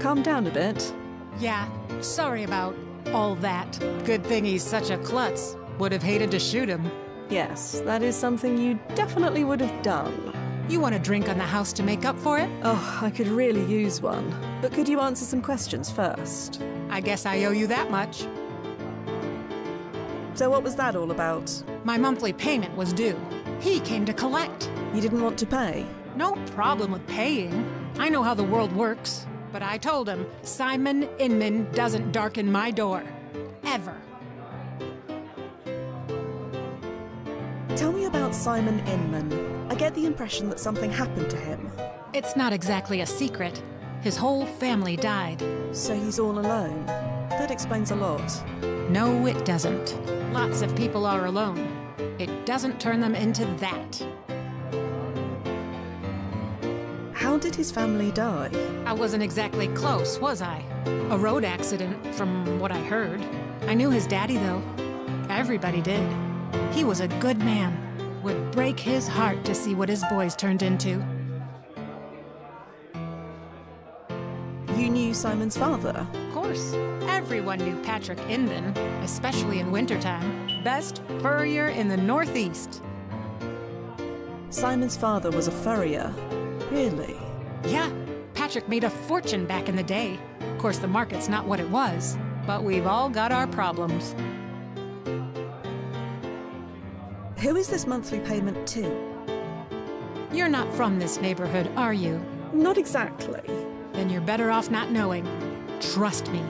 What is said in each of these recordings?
calmed down a bit? Yeah, sorry about all that. Good thing he's such a klutz. Would have hated to shoot him. Yes, that is something you definitely would have done. You want a drink on the house to make up for it? Oh, I could really use one. But could you answer some questions first? I guess I owe you that much. So what was that all about? My monthly payment was due. He came to collect. You didn't want to pay? No problem with paying. I know how the world works. But I told him, Simon Inman doesn't darken my door. Ever. Tell me about Simon Inman. I get the impression that something happened to him. It's not exactly a secret. His whole family died. So he's all alone. That explains a lot. No, it doesn't. Lots of people are alone. It doesn't turn them into that. How did his family die? I wasn't exactly close, was I? A road accident, from what I heard. I knew his daddy, though. Everybody did. He was a good man. Would break his heart to see what his boys turned into. You knew Simon's father? Of course. Everyone knew Patrick Inman, especially in wintertime. Best furrier in the Northeast. Simon's father was a furrier. Really? Yeah. Patrick made a fortune back in the day. Of course, the market's not what it was. But we've all got our problems. Who is this monthly payment to? You're not from this neighborhood, are you? Not exactly. Then you're better off not knowing. Trust me.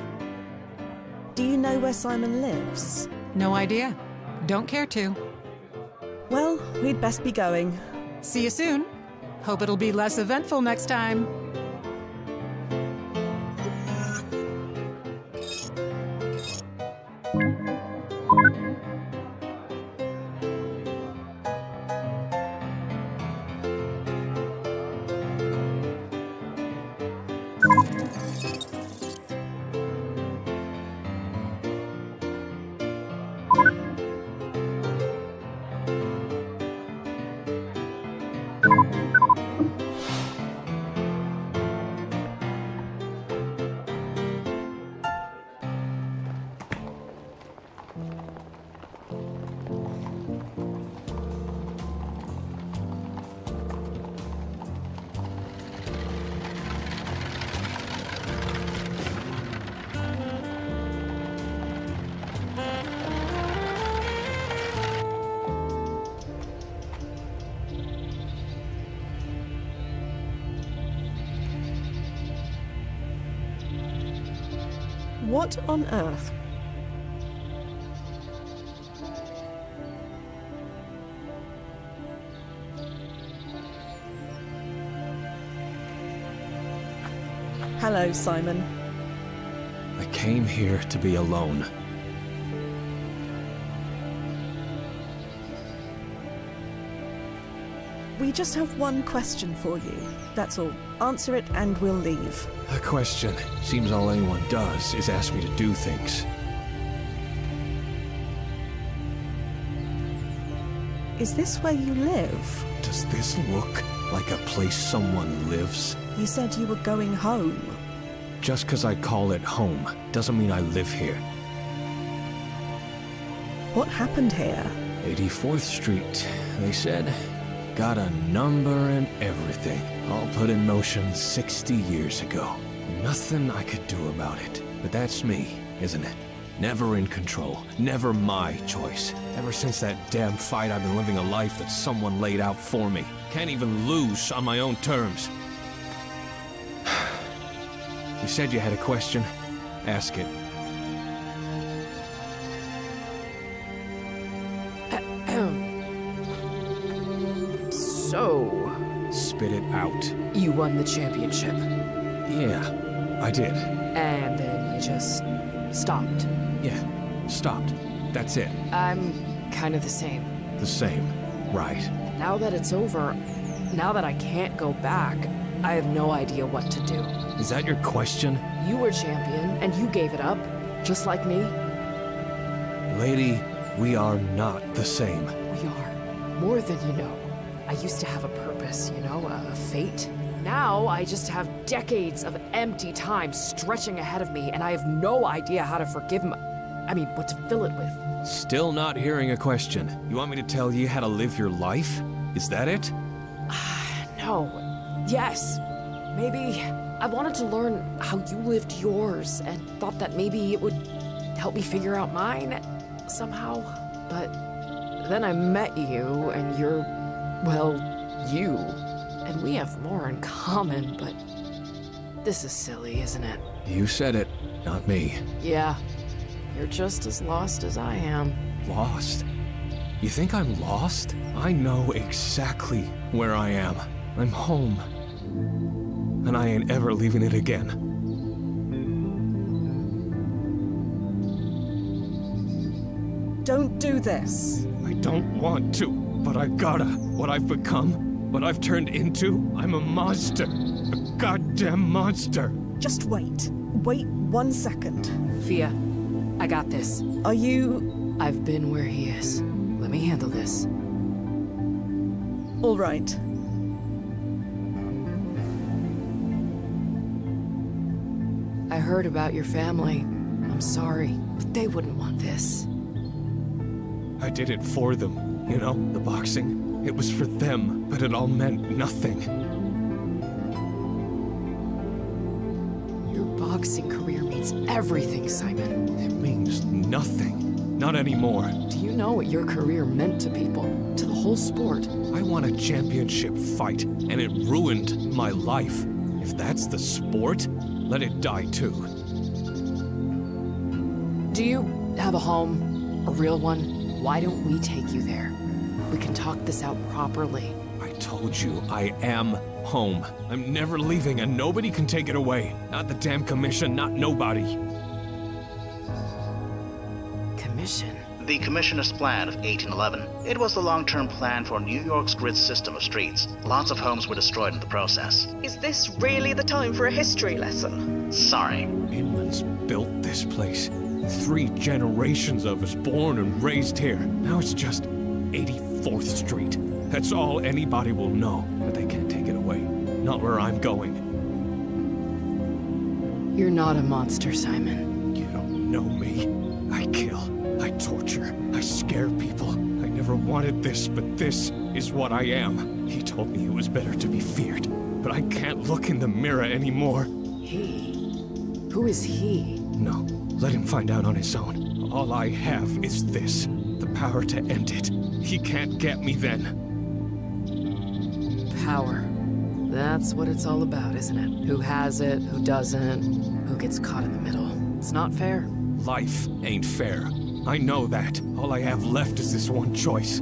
Do you know where Simon lives? No idea. Don't care to. Well, we'd best be going. See you soon. Hope it'll be less eventful next time. What on earth? Hello, Simon. I came here to be alone. We just have one question for you. That's all. Answer it and we'll leave. A question. Seems all anyone does is ask me to do things. Is this where you live? Does this look like a place someone lives? You said you were going home. Just 'cause I call it home doesn't mean I live here. What happened here? 84th Street, they said. Got a number and everything. All put in motion 60 years ago. Nothing I could do about it. But that's me, isn't it? Never in control. Never my choice. Ever since that damn fight, I've been living a life that someone laid out for me. Can't even lose on my own terms. You said you had a question? Ask it. So... Spit it out. You won the championship. Yeah, I did. And then you just... stopped. Yeah, stopped. That's it. I'm kind of the same. The same. Right. And now that it's over, now that I can't go back, I have no idea what to do. Is that your question? You were champion, and you gave it up, just like me. Lady, we are not the same. We are. More than you know. I used to have a purpose, you know, a fate. Now I just have decades of empty time stretching ahead of me, and I have no idea how to forgive what to fill it with. Still not hearing a question. You want me to tell you how to live your life? Is that it? No. Yes. Maybe I wanted to learn how you lived yours and thought that maybe it would help me figure out mine somehow. But then I met you and you're, well, you. And we have more in common, but this is silly, isn't it? You said it, not me. Yeah. You're just as lost as I am. Lost? You think I'm lost? I know exactly where I am. I'm home. And I ain't ever leaving it again. Don't do this. I don't want to, but I gotta. What I've become, what I've turned into, I'm a monster. A goddamn monster. Just wait. Wait 1 second. Fia, I got this. Are you... I've been where he is. Let me handle this. all right? I heard about your family. I'm sorry, but they wouldn't want this. I did it for them, you know, the boxing. It was for them, but it all meant nothing. Your boxing career means everything, Simon. It means nothing. Not anymore. Do you know what your career meant to people? To the whole sport? I won a championship fight, and it ruined my life. If that's the sport, let it die too. Do you have a home? A real one? Why don't we take you there? We can talk this out properly. I told you, I am home. I'm never leaving, and nobody can take it away. Not the damn commission, not nobody. Commission? The Commissioner's Plan of 1811. It was the long-term plan for New York's grid system of streets. Lots of homes were destroyed in the process. Is this really the time for a history lesson? Sorry. Inman's built this place. 3 generations of us born and raised here. Now it's just 84th Street. That's all anybody will know, but they can't take it away. Not where I'm going. You're not a monster, Simon. You don't know me. I kill. I torture. I scare people. I never wanted this, but this is what I am. He told me it was better to be feared, but I can't look in the mirror anymore. He? Who is he? No, let him find out on his own. All I have is this, the power to end it. He can't get me then. Power. That's what it's all about, isn't it? Who has it, who doesn't, who gets caught in the middle. It's not fair. Life ain't fair. I know that. All I have left is this one choice.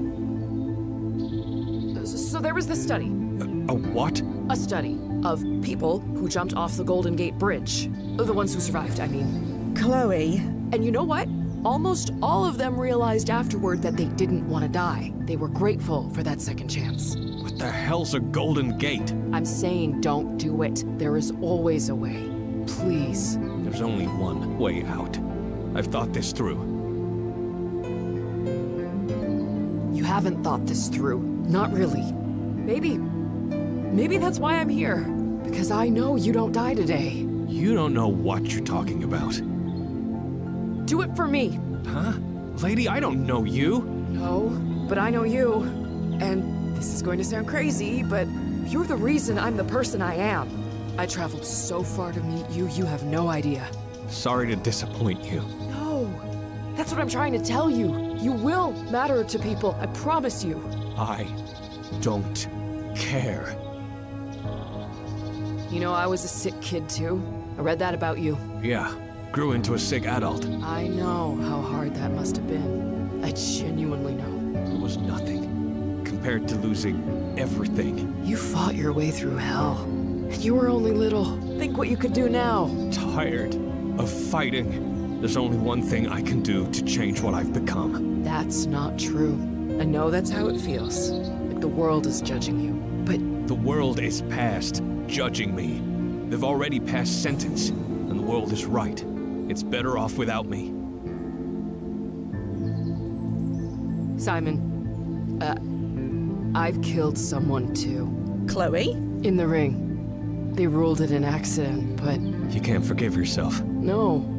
So there was this study. A what? A study of people who jumped off the Golden Gate Bridge. The ones who survived, I mean. Chloe. And you know what? Almost all of them realized afterward that they didn't want to die. They were grateful for that second chance. What the hell's a Golden Gate? I'm saying don't do it. There is always a way. Please. There's only one way out. I've thought this through. You haven't thought this through. Not really. Maybe that's why I'm here. Because I know you don't die today. You don't know what you're talking about. Do it for me. Huh? Lady, I don't know you. No, but I know you. And this is going to sound crazy, but you're the reason I'm the person I am. I traveled so far to meet you, you have no idea. Sorry to disappoint you. No, that's what I'm trying to tell you. You will matter to people, I promise you. I don't care. You know, I was a sick kid too. I read that about you. Yeah, grew into a sick adult. I know how hard that must have been. I genuinely know. It was nothing compared to losing everything. You fought your way through hell. And you were only little. Think what you could do now. Tired of fighting. There's only one thing I can do to change what I've become. That's not true. I know that's how it feels. Like the world is judging you. But the world is past judging me. They've already passed sentence, and the world is right. It's better off without me. Simon, I've killed someone too. Chloe? In the ring. They ruled it an accident, but You can't forgive yourself. no.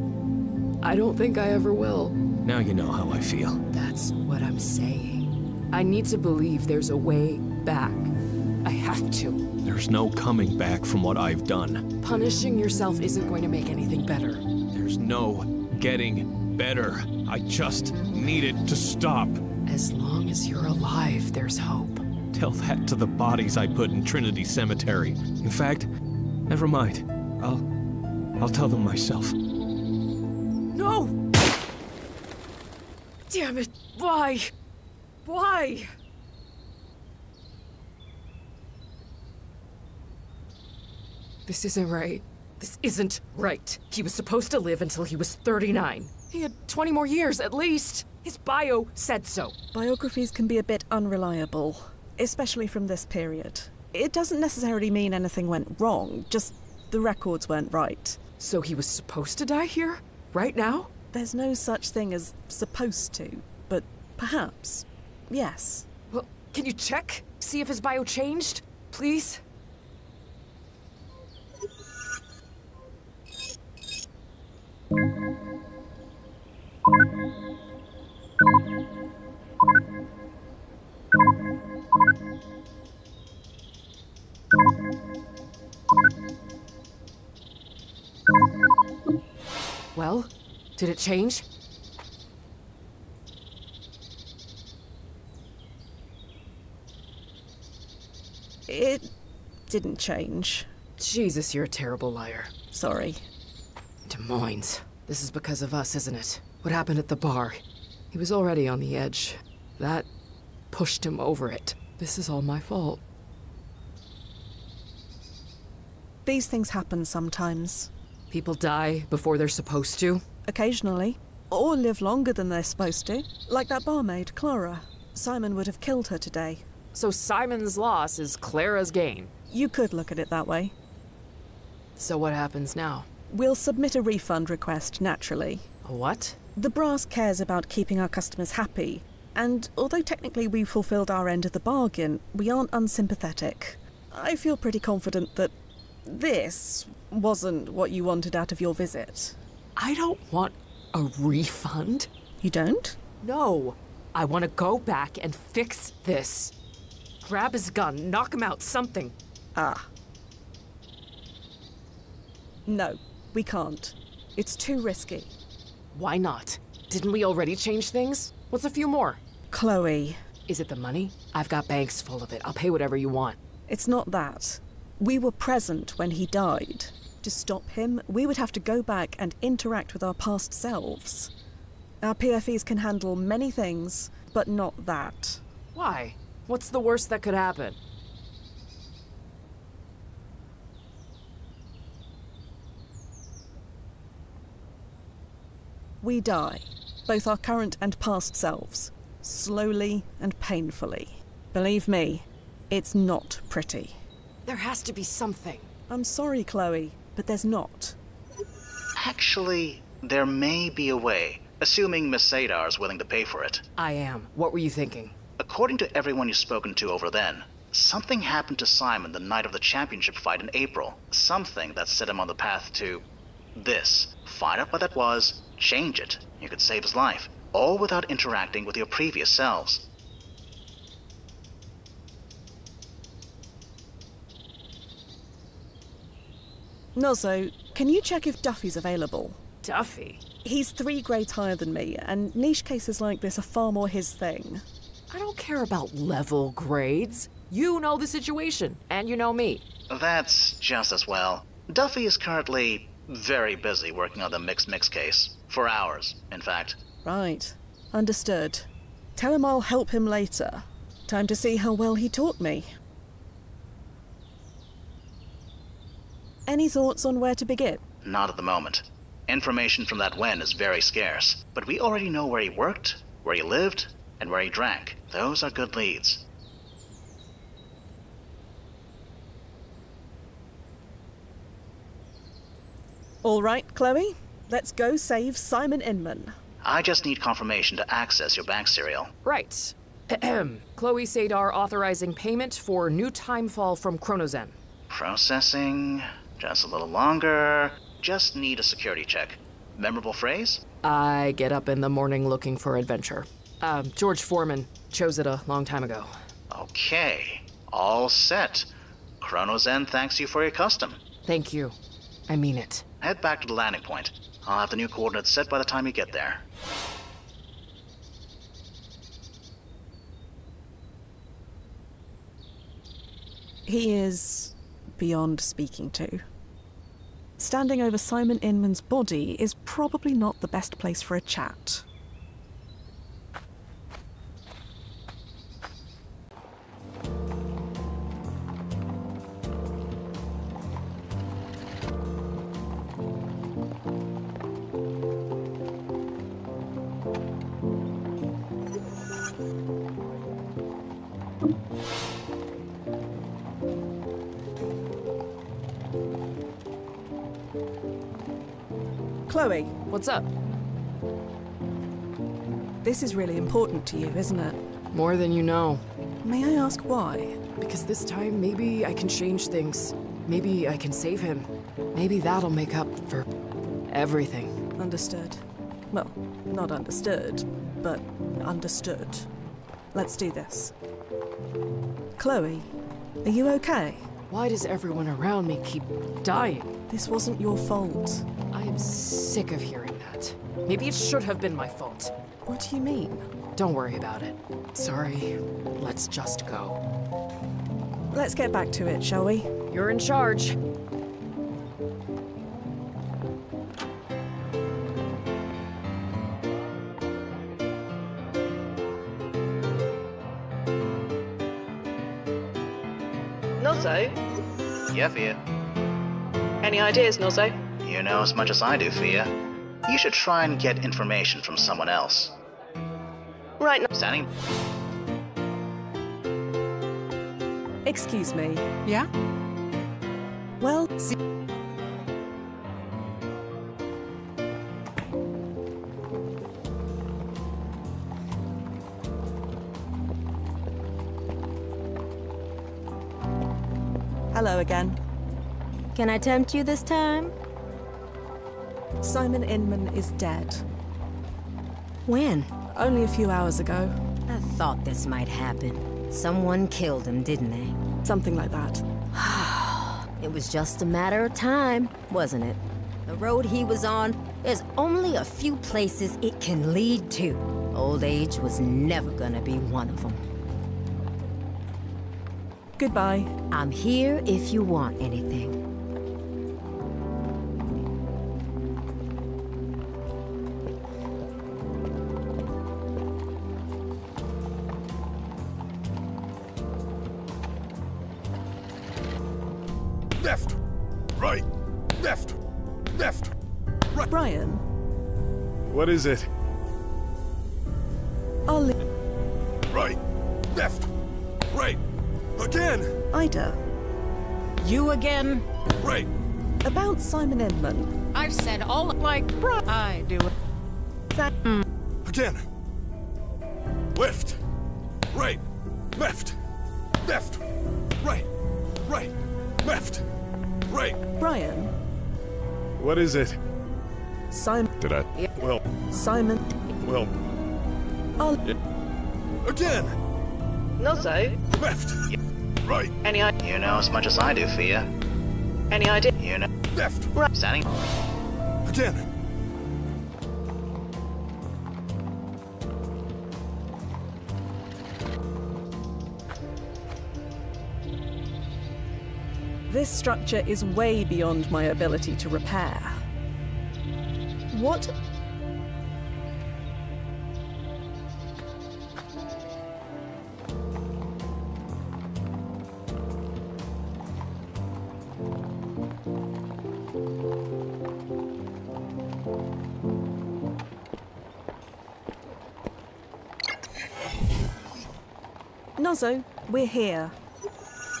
I don't think I ever will. Now you know how I feel. That's what I'm saying. I need to believe there's a way back. I have to. There's no coming back from what I've done. Punishing yourself isn't going to make anything better. There's no getting better. I just need it to stop. As long as you're alive, there's hope. Tell that to the bodies I put in Trinity Cemetery. In fact, never mind. I'll tell them myself. No! Damn it! Why? Why? This isn't right. This isn't right. He was supposed to live until he was 39. He had 20 more years, at least. His bio said so. Biographies can be a bit unreliable, especially from this period. It doesn't necessarily mean anything went wrong, just the records weren't right. So he was supposed to die here? Right now? There's no such thing as supposed to, but perhaps, yes. Well, can you check? See if his bio changed? Please? Well, did it change? It didn't change. Jesus, you're a terrible liar. Sorry. Des Moines. This is because of us, isn't it? What happened at the bar? He was already on the edge. That pushed him over it. This is all my fault. These things happen sometimes. People die before they're supposed to. Occasionally. Or live longer than they're supposed to. Like that barmaid, Clara. Simon would have killed her today. So Simon's loss is Clara's gain. You could look at it that way. So what happens now? We'll submit a refund request, naturally. A what? The brass cares about keeping our customers happy, and although technically we fulfilled our end of the bargain, we aren't unsympathetic. I feel pretty confident that this wasn't what you wanted out of your visit. I don't want a refund. You don't? No. I want to go back and fix this. Grab his gun, knock him out, something. Ah. No, we can't. It's too risky. Why not? Didn't we already change things? What's a few more? Chloe. Is it the money? I've got banks full of it. I'll pay whatever you want. It's not that. We were present when he died. To stop him, we would have to go back and interact with our past selves. Our PFEs can handle many things, but not that. Why? What's the worst that could happen? We die, both our current and past selves, slowly and painfully. Believe me, it's not pretty. There has to be something. I'm sorry, Chloe, but there's not. Actually, there may be a way, assuming Miss Sadar is willing to pay for it. I am. What were you thinking? According to everyone you've spoken to over then, something happened to Simon the night of the championship fight in April. Something that set him on the path to this. Find out what that was, change it. You could save his life, all without interacting with your previous selves. Nozzo, can you check if Duffy's available? Duffy? He's 3 grades higher than me, and niche cases like this are far more his thing. I don't care about level grades. You know the situation, and you know me. That's just as well. Duffy is currently very busy working on the mix case. For hours, in fact. Right. Understood. Tell him I'll help him later. Time to see how well he taught me. Any thoughts on where to begin? Not at the moment. Information from that Wen is very scarce, but we already know where he worked, where he lived, and where he drank. Those are good leads. All right, Chloe. Let's go save Simon Inman. I just need confirmation to access your bank serial. Right. Chloe Sadar authorizing payment for new timefall from Chronozen. Processing. Just a little longer. Just need a security check. Memorable phrase? I get up in the morning looking for adventure. George Foreman chose it a long time ago. Okay. All set. Chronozen thanks you for your custom. Thank you. I mean it. Head back to the landing point. I'll have the new coordinates set by the time you get there. He is beyond speaking to. Standing over Simon Inman's body is probably not the best place for a chat. Chloe, What's up? this is really important to you, isn't it? More than you know. May I ask why? Because this time, maybe I can change things. Maybe I can save him. Maybe that'll make up for everything. Understood. Well, not understood, but understood. Let's do this. Chloe, are you okay? Why does everyone around me keep dying? This wasn't your fault. I am sick of hearing that. Maybe it should have been my fault. What do you mean? Don't worry about it. Sorry. Let's just go. Let's get back to it, shall we? You're in charge. Nozzo? Yeah, Fia. Any ideas, Nozzo? You know as much as I do, Fia. You should try and get information from someone else. Right, no. Standing. Excuse me. Yeah? Well, hello again. Can I tempt you this time? Simon Inman is dead. When? Only a few hours ago. I thought this might happen. Someone killed him, didn't they? Something like that. It was just a matter of time, wasn't it? The road he was on, there's only a few places it can lead to. Old age was never gonna be one of them. Goodbye. I'm here if you want anything. Left! Right! Left! Left! Right! Brian, What is it? I'll li- Right! Left! Right! Again! Ida, You again? Right! about Simon Inman. I've said all like I do it. That Again! Left! Right! Left! Left! Right! Right! Left! Right! Brian, What is it? Simon, Did I? Well, Simon, well, I'll again! Nozzo? Left! Right! Any idea? You know as much as I do, Fia. Any idea? You know. Left! Standing. Again! This structure is way beyond my ability to repair. What? Nozzo, we're here.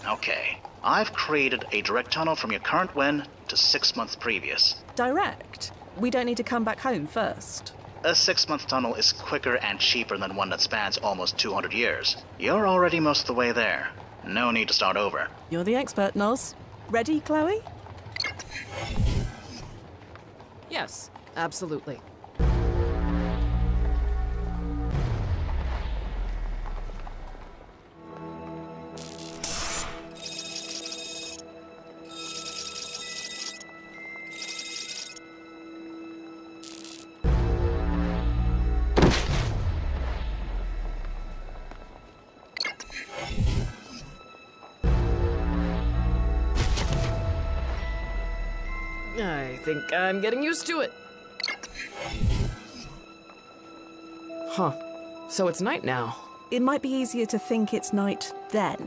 Okay. I've created a direct tunnel from your current win to 6 months previous. Direct. We don't need to come back home first. A 6-month tunnel is quicker and cheaper than one that spans almost 200 years. You're already most of the way there. No need to start over. You're the expert, Noz. Ready, Chloe? Yes, absolutely. I think I'm getting used to it. Huh. So it's night now. It might be easier to think it's night then,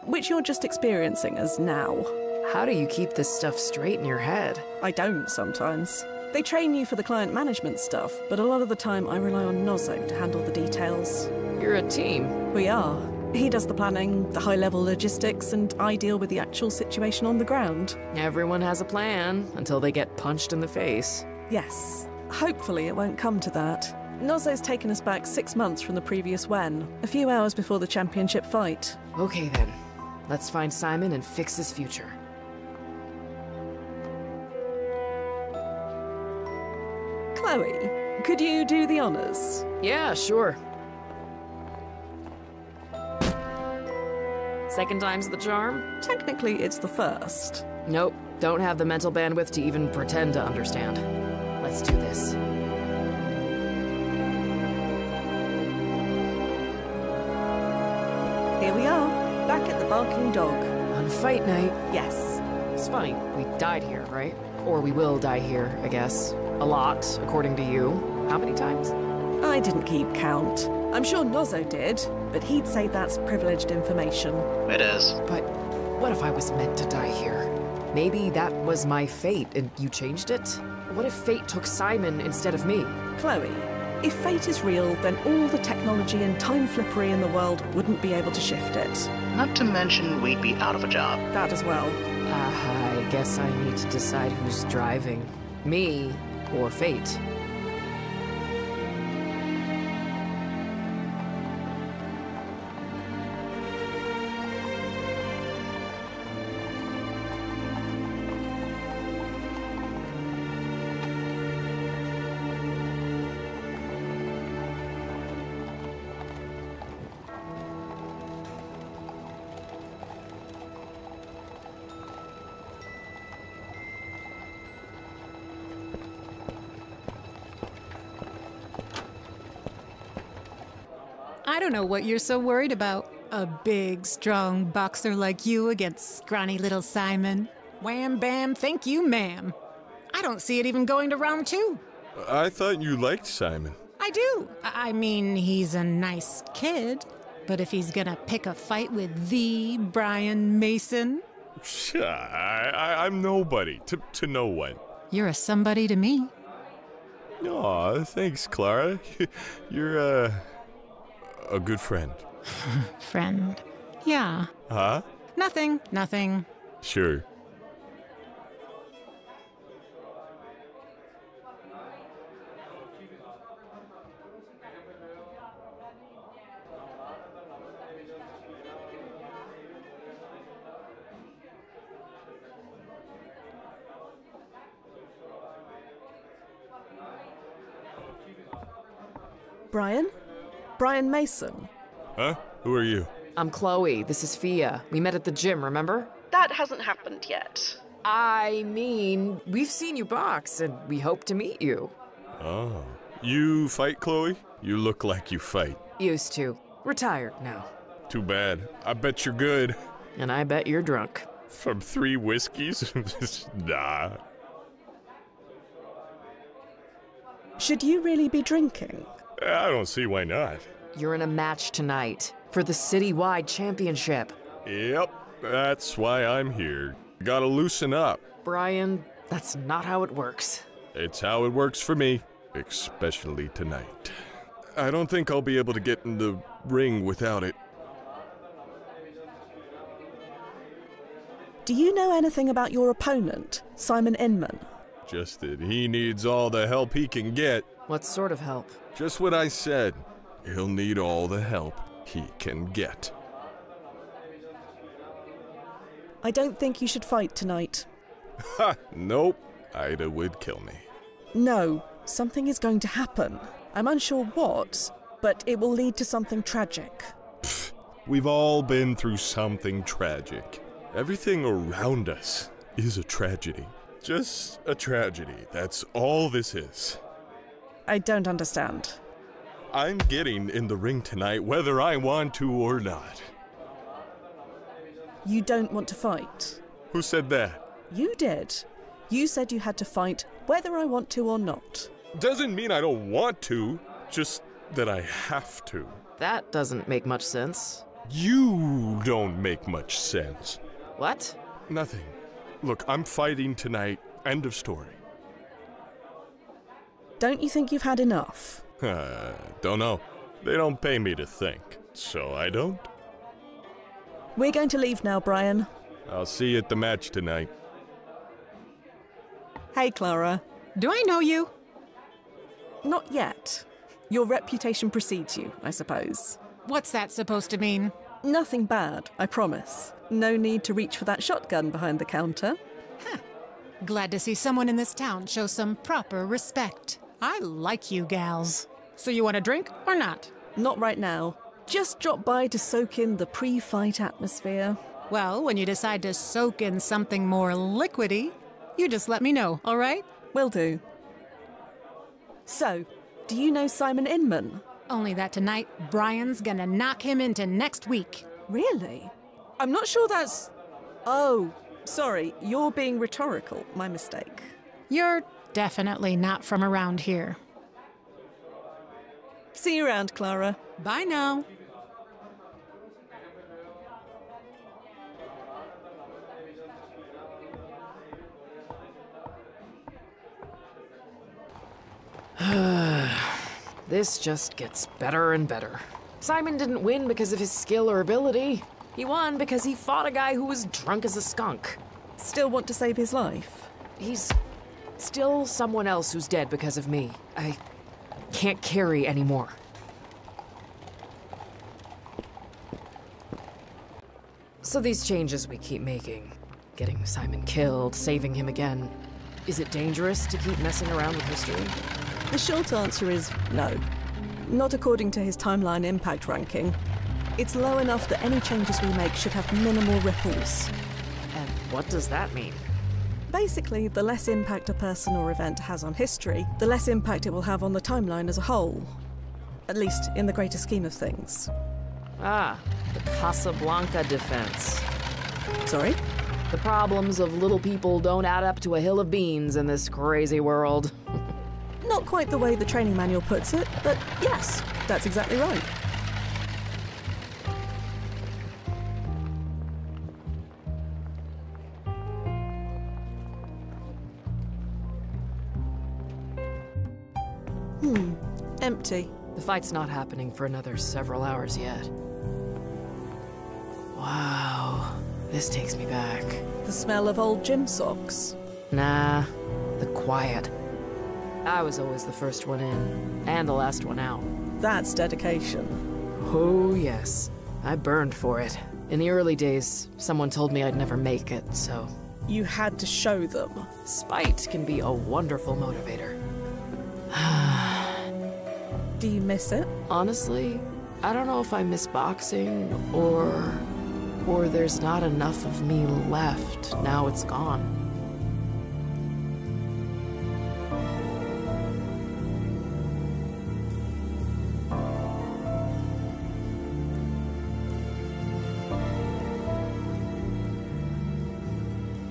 which you're just experiencing as now. How do you keep this stuff straight in your head? I don't sometimes. They train you for the client management stuff, but a lot of the time I rely on Nozzo to handle the details. You're a team. We are. He does the planning, the high-level logistics, and I deal with the actual situation on the ground. Everyone has a plan until they get punched in the face. Yes. Hopefully it won't come to that. Nozzo's taken us back 6 months from the previous Wen, a few hours before the championship fight. Okay then. Let's find Simon and fix his future. Chloe, could you do the honors? Yeah, sure. Second time's the charm? Technically, it's the first. Nope, don't have the mental bandwidth to even pretend to understand. Let's do this. Here we are, back at the Barking Dog. On fight night. Yes. It's fine, we died here, right? Or we will die here, I guess. A lot, according to you. How many times? I didn't keep count. I'm sure Nozzo did, but he'd say that's privileged information. It is. But what if I was meant to die here? Maybe that was my fate and you changed it? What if fate took Simon instead of me? Chloe, if fate is real, then all the technology and time flippery in the world wouldn't be able to shift it. Not to mention we'd be out of a job. That as well. I guess I need to decide who's driving. Me or fate. I don't know what you're so worried about. A big, strong boxer like you against scrawny little Simon. Wham bam, thank you, ma'am. I don't see it even going to round 2. I thought you liked Simon. I do. I mean, he's a nice kid. But if he's gonna pick a fight with the Brian Mason... I'm nobody to no one. You're a somebody to me. Aw, thanks, Clara. You're, a good friend. Friend. Yeah. Huh? Nothing. Sure. Brian? Brian Mason. Huh? Who are you? I'm Chloe. This is Fia. We met at the gym, remember? That hasn't happened yet. I mean, we've seen you box, and we hope to meet you. Oh. You fight, Chloe? You look like you fight. Used to. Retired now. Too bad. I bet you're good. And I bet you're drunk. From 3 whiskeys? Nah. Should you really be drinking? I don't see why not. You're in a match tonight for the citywide championship. Yep, that's why I'm here. Gotta loosen up. Brian, that's not how it works. It's how it works for me, especially tonight. I don't think I'll be able to get in the ring without it. Do you know anything about your opponent, Simon Inman? Just that he needs all the help he can get. What sort of help? Just what I said. He'll need all the help he can get. I don't think you should fight tonight. Ha! Nope. Ida would kill me. No, something is going to happen. I'm unsure what, but it will lead to something tragic. Pfft, we've all been through something tragic. Everything around us is a tragedy. Just a tragedy. That's all this is. I don't understand. I'm getting in the ring tonight whether I want to or not. You don't want to fight? Who said that? You did. You said you had to fight whether I want to or not. Doesn't mean I don't want to, just that I have to. That doesn't make much sense. You don't make much sense. What? Nothing. Look, I'm fighting tonight. End of story. Don't you think you've had enough? Don't know. They don't pay me to think, so I don't. We're going to leave now, Brian. I'll see you at the match tonight. Hey, Clara. Do I know you? Not yet. Your reputation precedes you, I suppose. What's that supposed to mean? Nothing bad, I promise. No need to reach for that shotgun behind the counter. Glad to see someone in this town show some proper respect. I like you gals. So you want a drink or not? Not right now. Just drop by to soak in the pre-fight atmosphere. Well, when you decide to soak in something more liquidy, you just let me know, all right? Will do. So, do you know Simon Inman? Only that tonight, Brian's gonna knock him into next week. Really? I'm not sure that's... Oh, sorry, you're being rhetorical. My mistake. You're definitely not from around here. See you around, Clara. Bye now. This just gets better and better. Simon didn't win because of his skill or ability. He won because he fought a guy who was drunk as a skunk. Still want to save his life? He's still someone else who's dead because of me. I can't carry anymore. So these changes we keep making, getting Simon killed, saving him again, is it dangerous to keep messing around with history? The short answer is no. Not according to his timeline impact ranking. It's low enough that any changes we make should have minimal ripples. And what does that mean? Basically, the less impact a person or event has on history, the less impact it will have on the timeline as a whole. At least in the greater scheme of things. Ah, the Casablanca defense. Sorry? The problems of little people don't add up to a hill of beans in this crazy world. Not quite the way the training manual puts it, but yes, that's exactly right. Empty. The fight's not happening for another several hours yet. Wow, this takes me back. The smell of old gym socks. Nah, the quiet. I was always the first one in, and the last one out. That's dedication. Oh, yes. I burned for it. In the early days, someone told me I'd never make it, so... You had to show them. Spite can be a wonderful motivator. Do you miss it? Honestly, I don't know if I miss boxing, or there's not enough of me left now it's gone.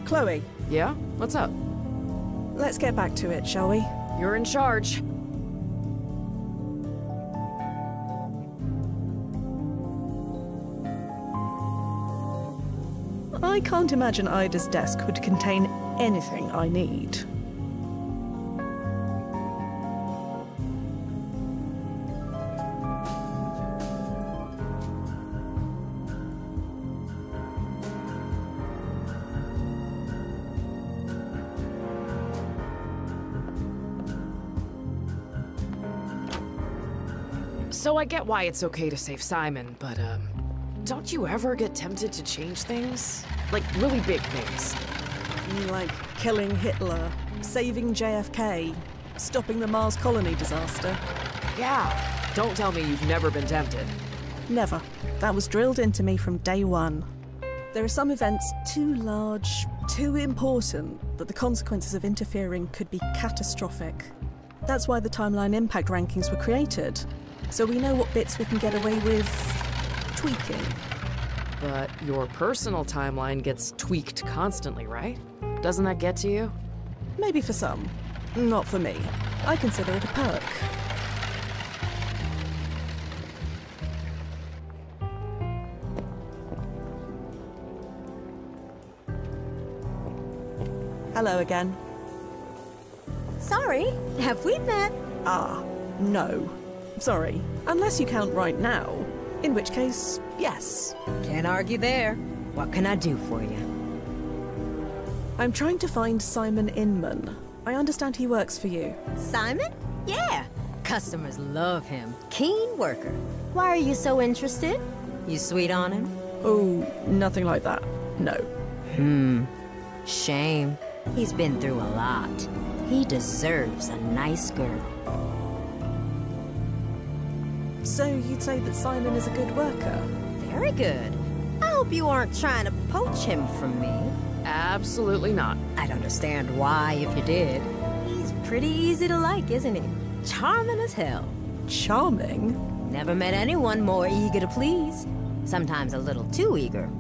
Chloe. Yeah? What's up? Let's get back to it, shall we? You're in charge. I can't imagine Ida's desk would contain anything I need. So I get why it's okay to save Simon, but, don't you ever get tempted to change things? Like, really big things. Like killing Hitler, saving JFK, stopping the Mars colony disaster. Yeah, don't tell me you've never been tempted. Never. That was drilled into me from day one. There are some events too large, too important, that the consequences of interfering could be catastrophic. That's why the timeline impact rankings were created, so we know what bits we can get away with tweaking. But your personal timeline gets tweaked constantly, right? Doesn't that get to you? Maybe for some. Not for me. I consider it a perk. Hello again. Sorry, have we met? Ah, no. Sorry. Unless you count right now. In which case, yes. Can't argue there. What can I do for you? I'm trying to find Simon Inman. I understand he works for you. Simon? Yeah. Customers love him. Keen worker. Why are you so interested? You sweet on him? Oh, nothing like that. No. Shame. He's been through a lot. He deserves a nice girl. So you'd say that Simon is a good worker? Very good. I hope you aren't trying to poach him from me. Absolutely not. I'd understand why if you did. He's pretty easy to like, isn't he? Charming as hell. Charming? Never met anyone more eager to please. Sometimes a little too eager.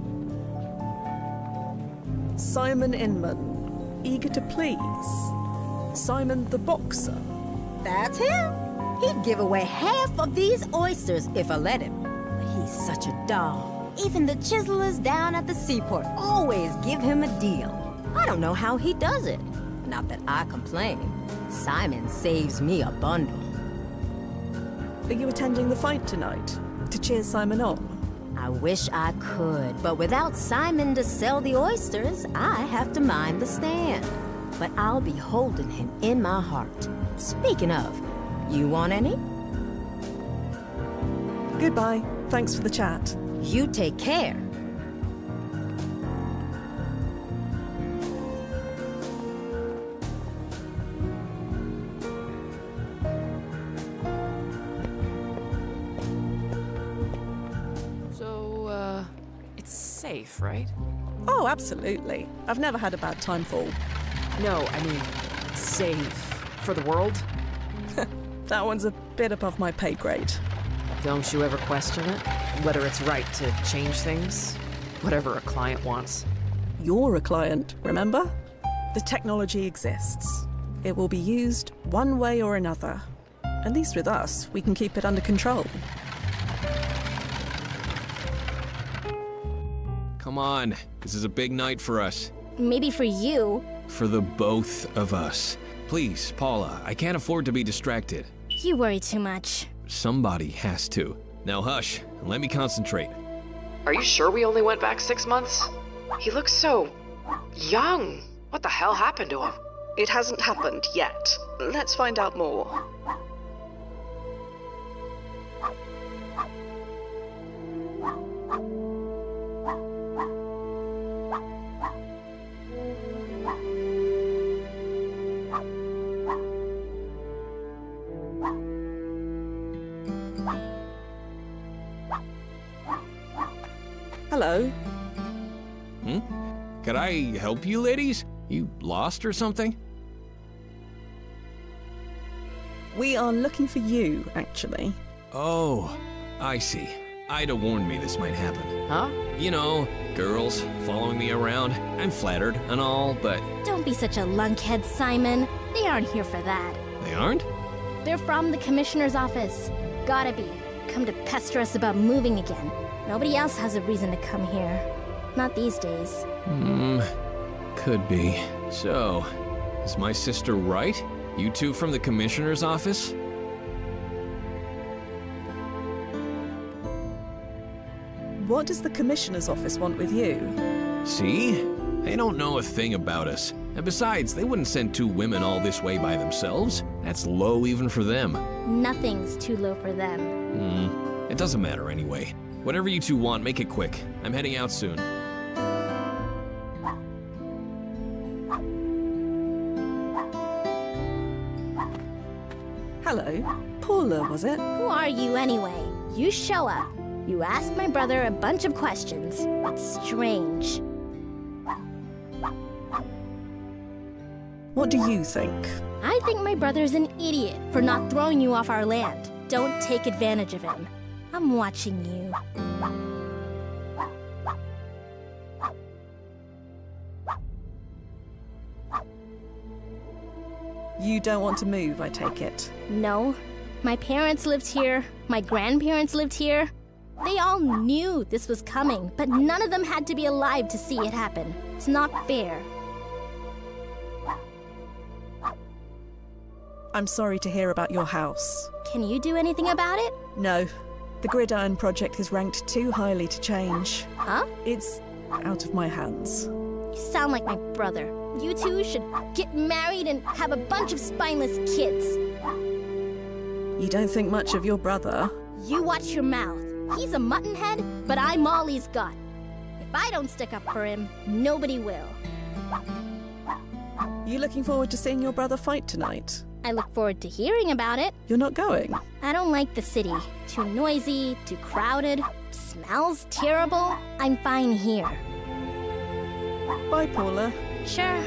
Simon Inman. Eager to please. Simon the boxer. That's him. He'd give away half of these oysters if I let him. But he's such a doll. Even the chiselers down at the seaport always give him a deal. I don't know how he does it. Not that I complain. Simon saves me a bundle. Are you attending the fight tonight? To cheer Simon on? I wish I could, but without Simon to sell the oysters, I have to mind the stand. But I'll be holding him in my heart. Speaking of, you want any? Goodbye. Thanks for the chat. You take care. So, it's safe, right? Oh, absolutely. I've never had a bad time fall. No, I mean, safe for the world? That one's a bit above my pay grade. Don't you ever question it? Whether it's right to change things? Whatever a client wants. You're a client, remember? The technology exists. It will be used one way or another. At least with us, we can keep it under control. Come on, this is a big night for us. Maybe for you. For the both of us. Please, Paula, I can't afford to be distracted. You worry too much. Somebody has to. Now hush, and let me concentrate. Are you sure we only went back 6 months? He looks so young. What the hell happened to him? It hasn't happened yet. Let's find out more. Hello. Could I help you, ladies? You lost or something? We are looking for you, actually. Oh, I see. Ida warned me this might happen. Huh? You know, girls following me around. I'm flattered and all, but... Don't be such a lunkhead, Simon. They aren't here for that. They aren't? They're from the commissioner's office. Gotta be. Come to pester us about moving again. Nobody else has a reason to come here. Not these days. Could be. So, is my sister right? You two from the commissioner's office? What does the commissioner's office want with you? See? They don't know a thing about us. And besides, they wouldn't send two women all this way by themselves. That's low even for them. Nothing's too low for them. It doesn't matter anyway. Whatever you two want, make it quick. I'm heading out soon. Hello. Paula, was it? Who are you anyway? You show up. You ask my brother a bunch of questions. It's strange. What do you think? I think my brother's an idiot for not throwing you off our land. Don't take advantage of him. I'm watching you. You don't want to move, I take it. No. My parents lived here. My grandparents lived here. They all knew this was coming, but none of them had to be alive to see it happen. It's not fair. I'm sorry to hear about your house. Can you do anything about it? No. The Gridiron Project is ranked too highly to change. Huh? It's out of my hands. You sound like my brother. You two should get married and have a bunch of spineless kids. You don't think much of your brother? You watch your mouth. He's a muttonhead, but I'm all he's got. If I don't stick up for him, nobody will. You looking forward to seeing your brother fight tonight? I look forward to hearing about it. You're not going? I don't like the city. Too noisy, too crowded, smells terrible. I'm fine here. Bye, Paula. Sure.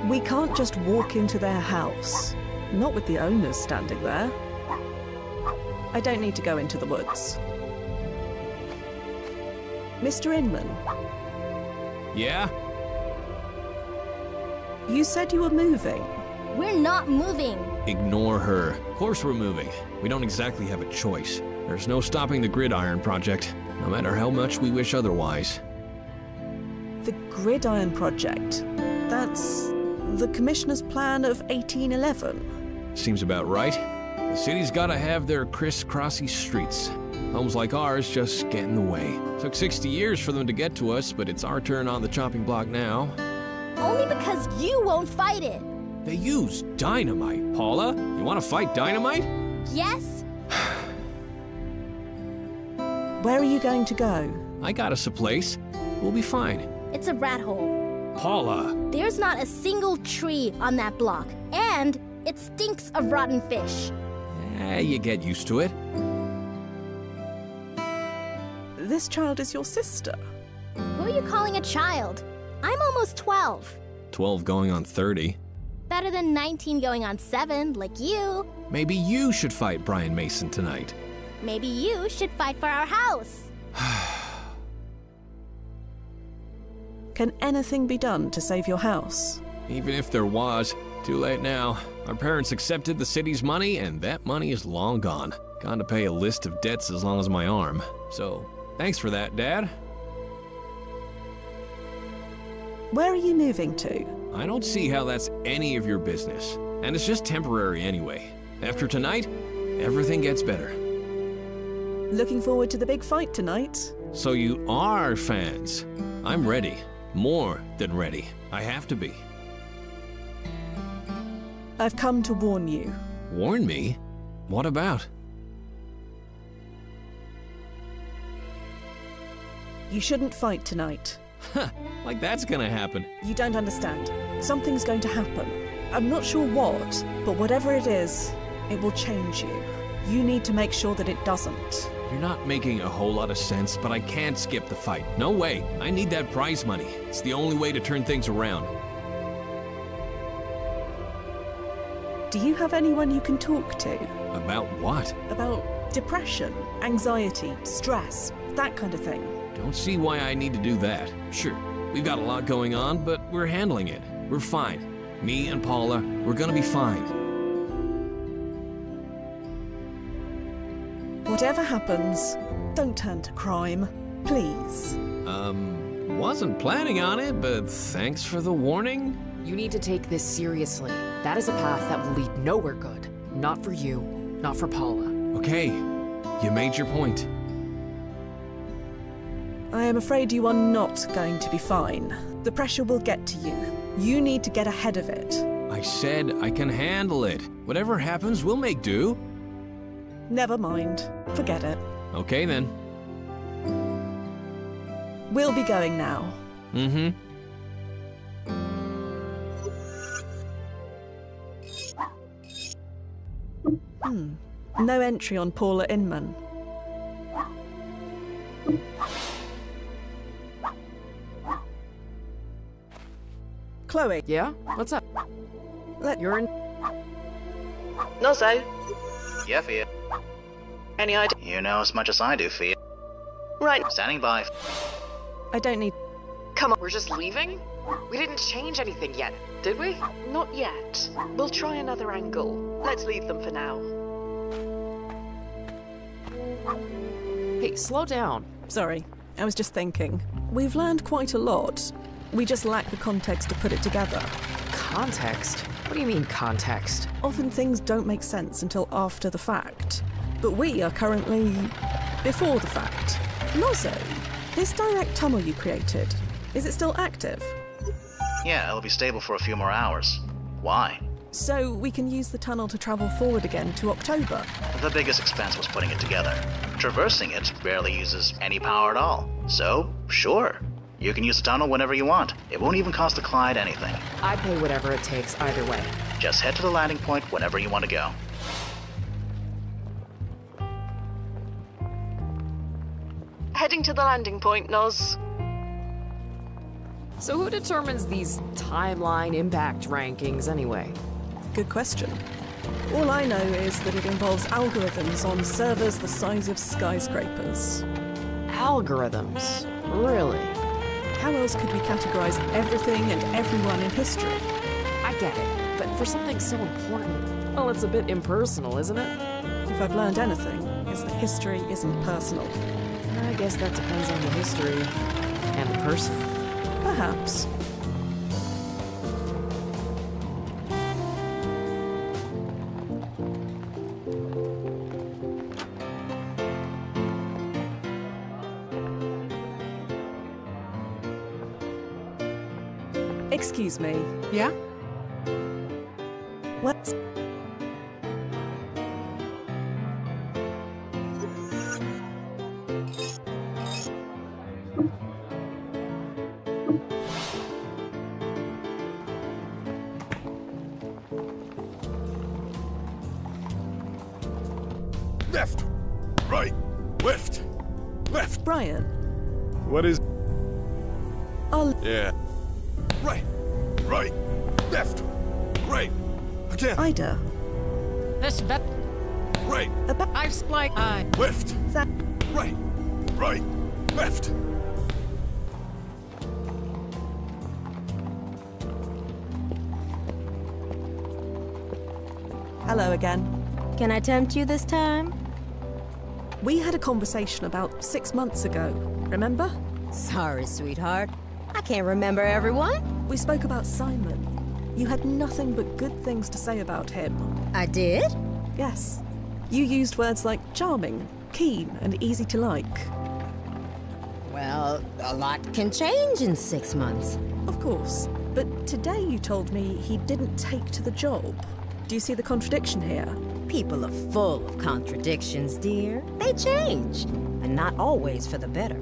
We can't just walk into their house. Not with the owners standing there. I don't need to go into the woods. Mr. Inman. Yeah? You said you were moving. We're not moving. Ignore her. Of course we're moving. We don't exactly have a choice. There's no stopping the Gridiron Project, no matter how much we wish otherwise. The Gridiron Project? That's the Commissioner's plan of 1811? Seems about right. The city's gotta have their criss-crossy streets. Homes like ours just get in the way. Took 60 years for them to get to us, but it's our turn on the chopping block now. Only because you won't fight it. They use dynamite, Paula. You want to fight dynamite? Yes? Where are you going to go? I got us a place. We'll be fine. It's a rat hole. Paula! There's not a single tree on that block, and it stinks of rotten fish. You get used to it. This child is your sister. Who are you calling a child? I'm almost 12. 12 going on 30. Better than 19 going on 7, like you. Maybe you should fight Brian Mason tonight. Maybe you should fight for our house. Can anything be done to save your house? Even if there was, too late now. Our parents accepted the city's money, and that money is long gone. Gone to pay a list of debts as long as my arm. So, thanks for that, Dad. Where are you moving to? I don't see how that's any of your business. And it's just temporary anyway. After tonight, everything gets better. Looking forward to the big fight tonight? So you are fans. I'm ready. More than ready. I have to be. I've come to warn you. Warn me? What about? You shouldn't fight tonight. Like that's gonna happen. You don't understand. Something's going to happen. I'm not sure what, but whatever it is, it will change you. You need to make sure that it doesn't. You're not making a whole lot of sense, but I can't skip the fight. No way. I need that prize money. It's the only way to turn things around. Do you have anyone you can talk to? About what? About depression, anxiety, stress, that kind of thing. Don't see why I need to do that. Sure, we've got a lot going on, but we're handling it. We're fine. Me and Paula, we're gonna be fine. Whatever happens, don't turn to crime, please. Wasn't planning on it, but thanks for the warning. You need to take this seriously. That is a path that will lead nowhere good. Not for you, not for Paula. Okay, you made your point. I am afraid you are not going to be fine. The pressure will get to you. You need to get ahead of it. I said I can handle it. Whatever happens, we'll make do. Never mind. Forget it. Okay then. We'll be going now. Mm-hmm. No entry on Paula Inman. Chloe. Yeah? What's up? You're in... Nozzo, Yeah, Fia. any idea? You know as much as I do, Fia. Right, Standing by. I don't need... come on. We're just leaving? We didn't change anything yet, did we? Not yet. We'll try another angle. Let's leave them for now. Hey, slow down. Sorry, I was just thinking. We've learned quite a lot. We just lack the context to put it together. Context? What do you mean, context? Often things don't make sense until after the fact. But we are currently before the fact. Nozzo, this direct tunnel you created, is it still active? Yeah, it'll be stable for a few more hours. Why? So we can use the tunnel to travel forward again to October. The biggest expense was putting it together. Traversing it barely uses any power at all. So, sure. You can use the tunnel whenever you want. It won't even cost the Clyde anything. I'd pay whatever it takes either way. Just head to the landing point whenever you want to go. Heading to the landing point, Noz. So who determines these timeline impact rankings anyway? Good question. All I know is that it involves algorithms on servers the size of skyscrapers. Algorithms? Really? How else could we categorize everything and everyone in history? I get it, but for something so important, well, it's a bit impersonal, isn't it? If I've learned anything, it's that history isn't personal. I guess that depends on the history and the person. Perhaps. Excuse me. Yeah? What? Left! Right! Left! Left! Brian. What is... I'll... Yeah. Right! Right! Left! Right! Again! Ida. This bet Right! I like Left! That... Right! Right! Left! Hello again. Can I tempt you this time? We had a conversation about 6 months ago, remember? Sorry, sweetheart. I can't remember everyone. We spoke about Simon. You had nothing but good things to say about him. I did? Yes. You used words like charming, keen, and easy to like. Well, a lot can change in 6 months. Of course. But today you told me he didn't take to the job. Do you see the contradiction here? People are full of contradictions, dear. They change, and not always for the better.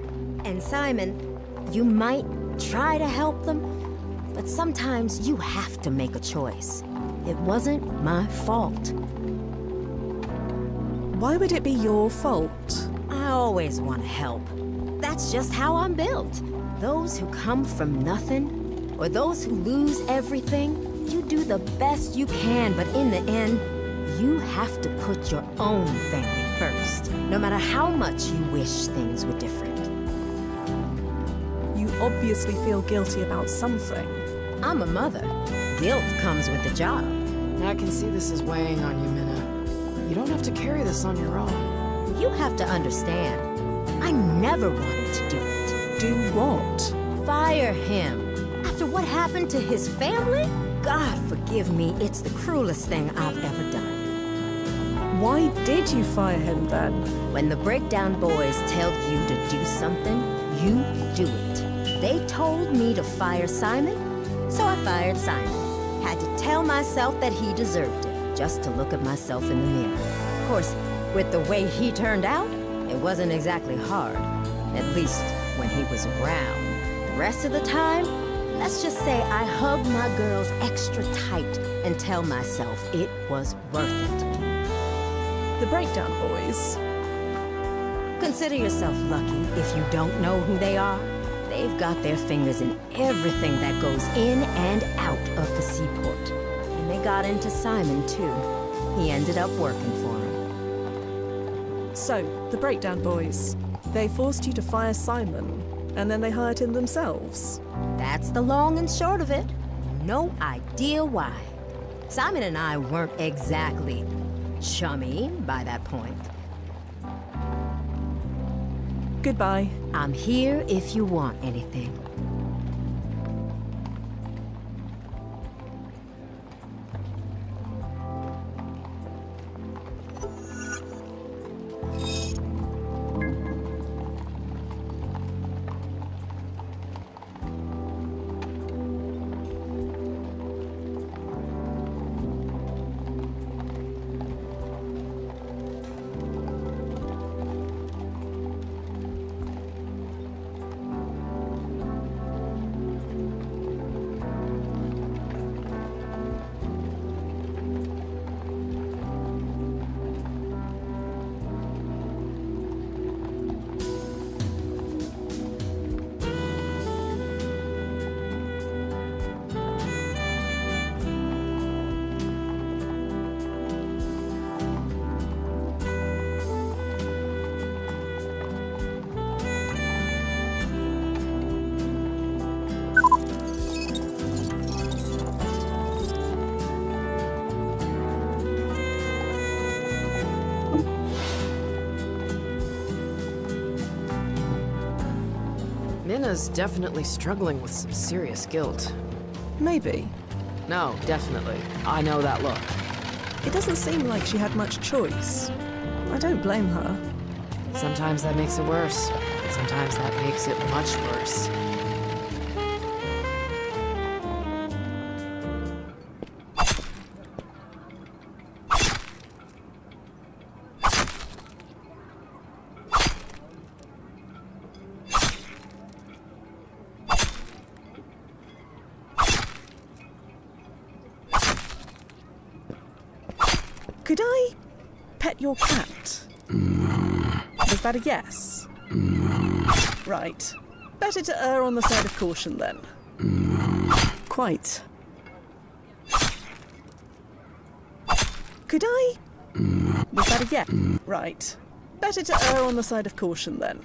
And Simon, you might try to help them, but sometimes you have to make a choice. It wasn't my fault. Why would it be your fault? I always want to help. That's just how I'm built. Those who come from nothing, or those who lose everything, you do the best you can, but in the end, you have to put your own family first, no matter how much you wish things were different. You obviously feel guilty about something. I'm a mother. Guilt comes with the job. I can see this is weighing on you, Minna. You don't have to carry this on your own. You have to understand, I never wanted to do it. Do what? Fire him. After what happened to his family? God forgive me, it's the cruelest thing I've ever done. Why did you fire him then? When the Breakdown Boys tell you to do something, you do it. They told me to fire Simon, so I fired Simon. Had to tell myself that he deserved it, just to look at myself in the mirror. Of course, with the way he turned out, it wasn't exactly hard. At least, when he was around. The rest of the time, let's just say I hug my girls extra tight and tell myself it was worth it. The Breakdown Boys? Consider yourself lucky if you don't know who they are. They've got their fingers in everything that goes in and out of the seaport. And they got into Simon, too. He ended up working for him. So, the Breakdown Boys. They forced you to fire Simon, and then they hired him themselves. That's the long and short of it. No idea why. Simon and I weren't exactly chummy by that point. Goodbye. I'm here if you want anything. Minna's definitely struggling with some serious guilt. Maybe. No, definitely. I know that look. It doesn't seem like she had much choice. I don't blame her. Sometimes that makes it worse. Sometimes that makes it much worse. Could I pet your cat? Was that a yes? Right. Better to err on the side of caution then. Quite. Could I? Was that a yes? Right. Better to err on the side of caution then.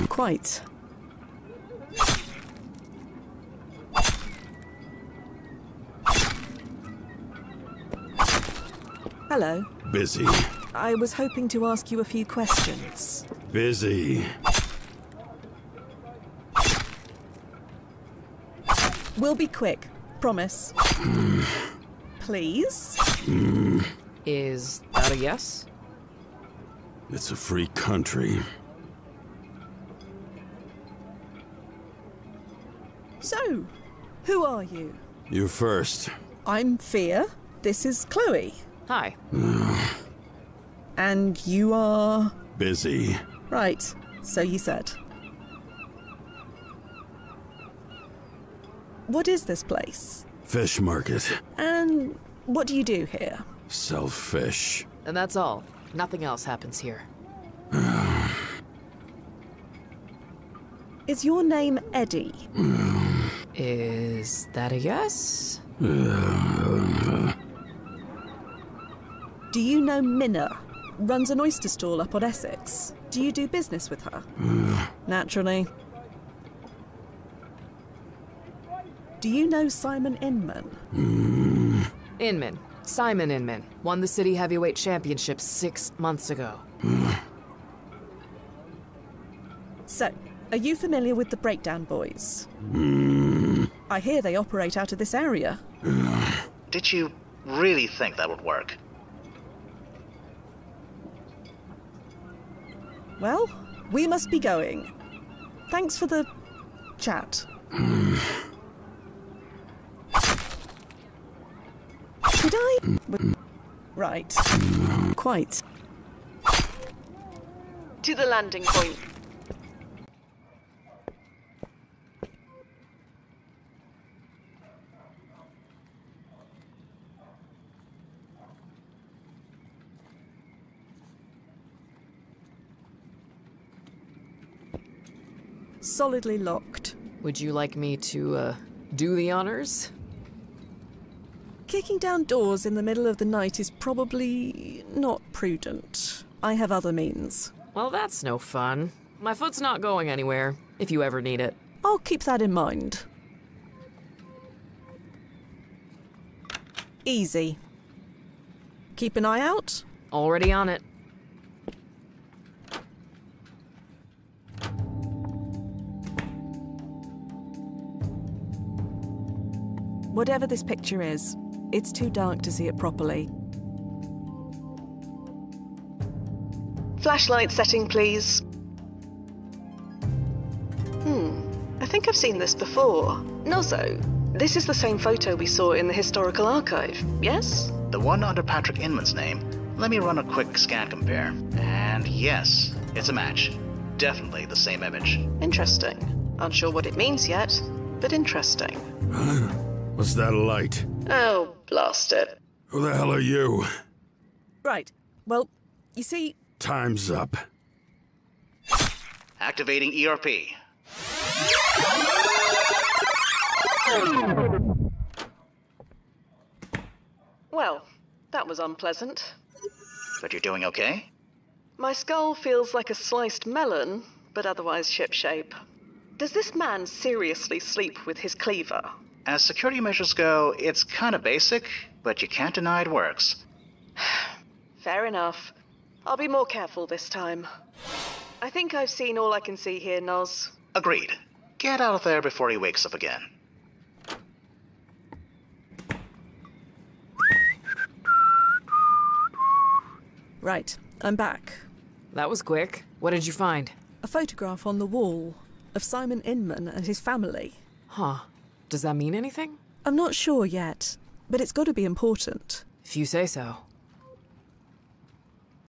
Quite. Hello. Busy. I was hoping to ask you a few questions. Busy. We'll be quick. Promise. Please? Is that a yes? It's a free country. So, who are you? You first. I'm Fia. This is Chloe. Hi. And you are? Busy. Right, so you said. What is this place? Fish market. And what do you do here? Sell fish. And that's all. Nothing else happens here. Is your name Eddie? Is that a yes? Do you know Minna? Runs an oyster stall up on Essex. Do you do business with her? Naturally. Do you know Simon Inman? Inman. Simon Inman. Won the City Heavyweight Championship 6 months ago. So, are you familiar with the Breakdown Boys? I hear they operate out of this area. Did you really think that would work? Well, we must be going. Thanks for the chat. Could I? Right. Quite. To the landing point. Solidly locked. Would you like me to, do the honors? Kicking down doors in the middle of the night is probably not prudent. I have other means. Well, that's no fun. My foot's not going anywhere, if you ever need it. I'll keep that in mind. Easy. Keep an eye out. Already on it. Whatever this picture is, it's too dark to see it properly. Flashlight setting, please. I think I've seen this before. Nozzo, this is the same photo we saw in the historical archive, yes? The one under Patrick Inman's name. Let me run a quick scan compare. And yes, it's a match. Definitely the same image. Interesting. Unsure what it means yet, but interesting. What's that light? Oh, blast it. Who the hell are you? Right. Well, you see... Time's up. Activating ERP. Well, that was unpleasant. But you're doing okay? My skull feels like a sliced melon, but otherwise shipshape. Does this man seriously sleep with his cleaver? As security measures go, it's kinda basic, but you can't deny it works. Fair enough. I'll be more careful this time. I think I've seen all I can see here, Noz. Agreed. Get out of there before he wakes up again. Right, I'm back. That was quick. What did you find? A photograph on the wall of Simon Inman and his family. Huh. Does that mean anything? I'm not sure yet, but it's got to be important. If you say so.